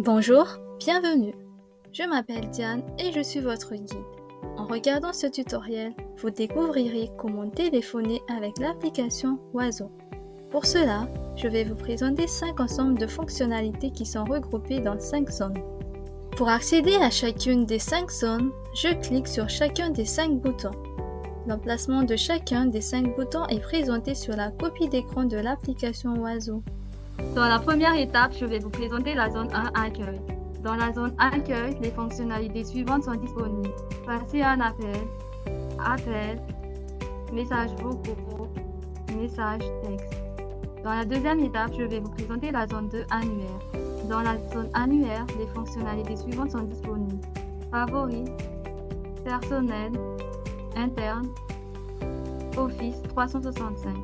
Bonjour, bienvenue. Je m'appelle Diane et je suis votre guide. En regardant ce tutoriel, vous découvrirez comment téléphoner avec l'application Oiseau. Pour cela, je vais vous présenter 5 ensembles de fonctionnalités qui sont regroupées dans 5 zones. Pour accéder à chacune des 5 zones, je clique sur chacun des 5 boutons. L'emplacement de chacun des 5 boutons est présenté sur la copie d'écran de l'application Oiseau. Dans la première étape, je vais vous présenter la zone 1 Accueil. Dans la zone Accueil, les fonctionnalités suivantes sont disponibles. Passer un appel, messages vocaux, messages texte. Dans la deuxième étape, je vais vous présenter la zone 2 Annuaire. Dans la zone Annuaire, les fonctionnalités suivantes sont disponibles. Favoris, personnel, interne, Office 365.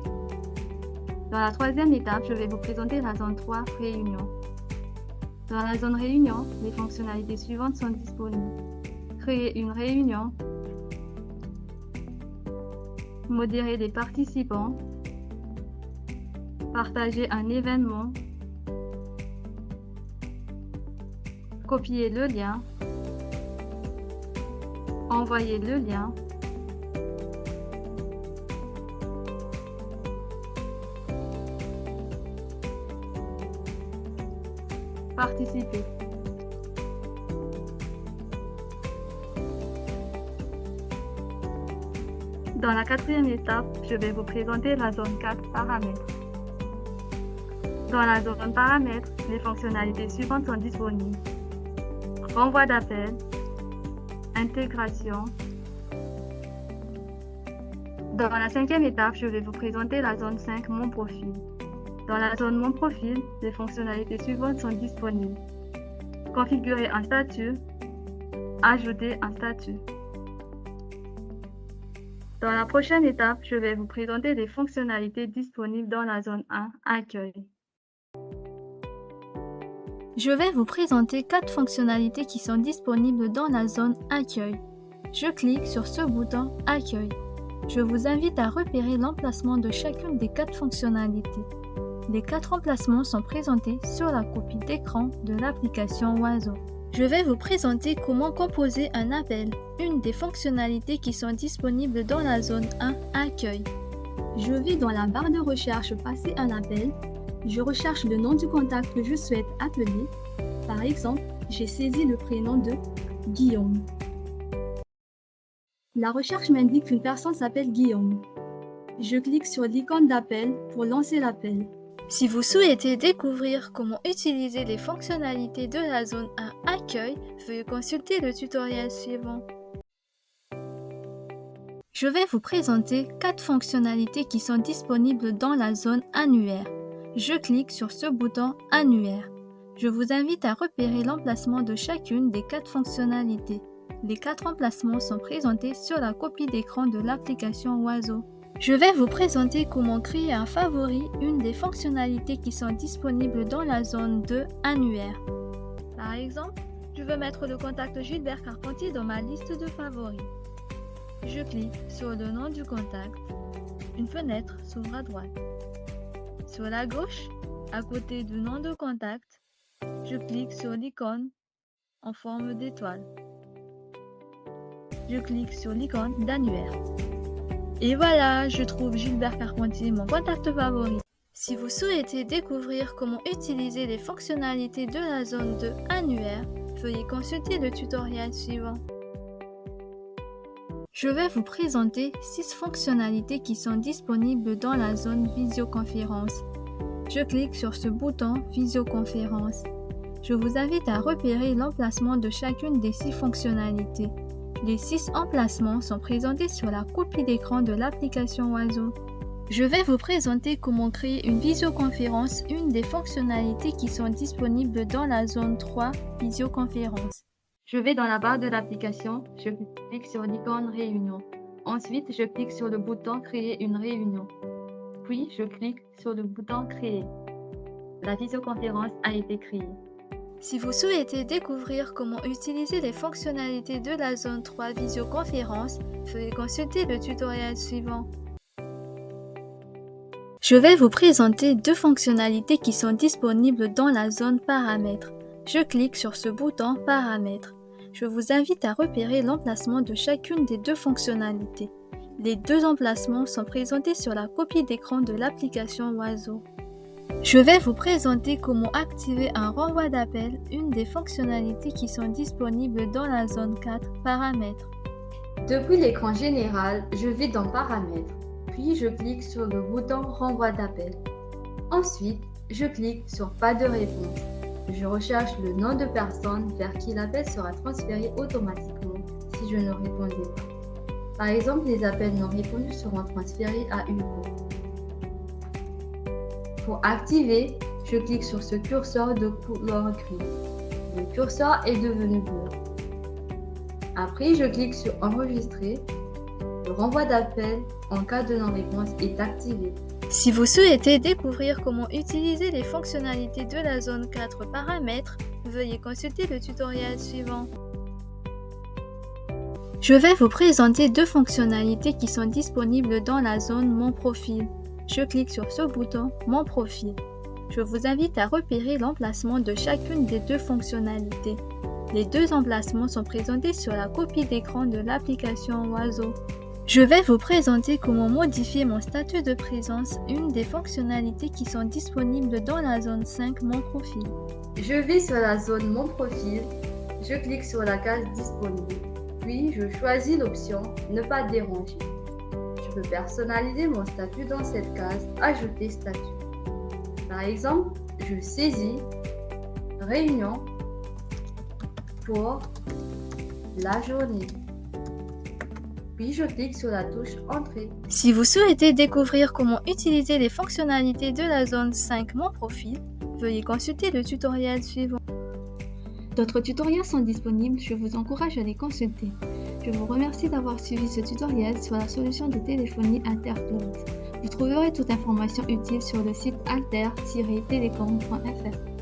Dans la troisième étape, je vais vous présenter la zone 3 Réunion. Dans la zone Réunion, les fonctionnalités suivantes sont disponibles. Créer une réunion, modérer les participants, partager un événement, copier le lien, envoyer le lien, participer. Dans la quatrième étape, je vais vous présenter la zone 4 Paramètres. Dans la zone Paramètres, les fonctionnalités suivantes sont disponibles. Renvoi d'appel, intégration. Dans la cinquième étape, je vais vous présenter la zone 5 Mon profil. Dans la zone Mon profil, les fonctionnalités suivantes sont disponibles. Configurer un statut, ajouter un statut. Dans la prochaine étape, je vais vous présenter les fonctionnalités disponibles dans la zone 1 Accueil. Je vais vous présenter 4 fonctionnalités qui sont disponibles dans la zone Accueil. Je clique sur ce bouton Accueil. Je vous invite à repérer l'emplacement de chacune des 4 fonctionnalités. Les 4 emplacements sont présentés sur la copie d'écran de l'application Oiseau. Je vais vous présenter comment composer un appel, une des fonctionnalités qui sont disponibles dans la zone 1 Accueil. Je vais dans la barre de recherche Passer un appel. Je recherche le nom du contact que je souhaite appeler. Par exemple, j'ai saisi le prénom de Guillaume. La recherche m'indique qu'une personne s'appelle Guillaume. Je clique sur l'icône d'appel pour lancer l'appel. Si vous souhaitez découvrir comment utiliser les fonctionnalités de la zone 1 Accueil, veuillez consulter le tutoriel suivant. Je vais vous présenter 4 fonctionnalités qui sont disponibles dans la zone Annuaire. Je clique sur ce bouton Annuaire. Je vous invite à repérer l'emplacement de chacune des 4 fonctionnalités. Les 4 emplacements sont présentés sur la copie d'écran de l'application Oiseau. Je vais vous présenter comment créer un favori, une des fonctionnalités qui sont disponibles dans la zone 2 Annuaire. Par exemple, je veux mettre le contact Gilbert Carpentier dans ma liste de favoris. Je clique sur le nom du contact. Une fenêtre s'ouvre à droite. Sur la gauche, à côté du nom de contact, je clique sur l'icône en forme d'étoile. Je clique sur l'icône d'annuaire. Et voilà, je trouve Gilbert Carpentier, mon contact favori. Si vous souhaitez découvrir comment utiliser les fonctionnalités de la zone 2 Annuaire, veuillez consulter le tutoriel suivant. Je vais vous présenter 6 fonctionnalités qui sont disponibles dans la zone Visioconférence. Je clique sur ce bouton Visioconférence. Je vous invite à repérer l'emplacement de chacune des 6 fonctionnalités. Les 6 emplacements sont présentés sur la copie d'écran de l'application Oiseau. Je vais vous présenter comment créer une visioconférence, une des fonctionnalités qui sont disponibles dans la zone 3 Visioconférence. Je vais dans la barre de l'application, je clique sur l'icône Réunion. Ensuite, je clique sur le bouton Créer une réunion. Puis, je clique sur le bouton Créer. La visioconférence a été créée. Si vous souhaitez découvrir comment utiliser les fonctionnalités de la zone 3 Visioconférence, veuillez consulter le tutoriel suivant. Je vais vous présenter 2 fonctionnalités qui sont disponibles dans la zone Paramètres. Je clique sur ce bouton Paramètres. Je vous invite à repérer l'emplacement de chacune des deux fonctionnalités. Les deux emplacements sont présentés sur la copie d'écran de l'application Oiseau. Je vais vous présenter comment activer un renvoi d'appel, une des fonctionnalités qui sont disponibles dans la zone 4 Paramètres. Depuis l'écran général, je vais dans Paramètres, puis je clique sur le bouton Renvoi d'appel. Ensuite, je clique sur Pas de réponse. Je recherche le nom de personne vers qui l'appel sera transféré automatiquement si je ne répondais pas. Par exemple, les appels non répondus seront transférés à Hugo. Pour activer, je clique sur ce curseur de couleur gris. Le curseur est devenu bleu. Après, je clique sur Enregistrer. Le renvoi d'appel en cas de non-réponse est activé. Si vous souhaitez découvrir comment utiliser les fonctionnalités de la zone 4 Paramètres, veuillez consulter le tutoriel suivant. Je vais vous présenter deux fonctionnalités qui sont disponibles dans la zone Mon profil. Je clique sur ce bouton Mon profil. Je vous invite à repérer l'emplacement de chacune des deux fonctionnalités. Les deux emplacements sont présentés sur la copie d'écran de l'application Oiseau. Je vais vous présenter comment modifier mon statut de présence, une des fonctionnalités qui sont disponibles dans la zone 5 Mon profil. Je vais sur la zone Mon profil, je clique sur la case Disponible, puis je choisis l'option Ne pas déranger. Je peux personnaliser mon statut dans cette case Ajouter statut. Par exemple, je saisis Réunion pour la journée. Puis je clique sur la touche Entrée. Si vous souhaitez découvrir comment utiliser les fonctionnalités de la zone 5 Mon profil, veuillez consulter le tutoriel suivant. D'autres tutoriels sont disponibles, je vous encourage à les consulter. Je vous remercie d'avoir suivi ce tutoriel sur la solution de téléphonie AlterCloud. Vous trouverez toute information utile sur le site alter-telecom.fr.